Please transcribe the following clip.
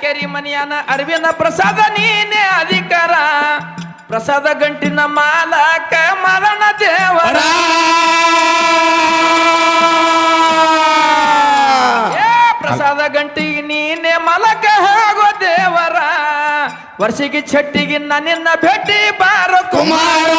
ಬ್ಯಾಕರಿ ಮನಿಯಾನ ಅರವಿಂದ ಪ್ರಸಾದ ನೀನೆ ಅಧಿಕಾರ ಪ್ರಸಾದ ಗಂಟಿನ ಮಾಲಕ ಮರಣ ದೇವರ ಪ್ರಸಾದ ಗಂಟಿಗೆ ನೀನೆ ಮಲಕ ಹೋಗೋ ದೇವರ ವರ್ಷಿಗೆ ಚಟ್ಟಿಗೆ ನನ್ನಿನ್ನ ಭೇಟಿ ಬಾರೋ ಕುಮಾರ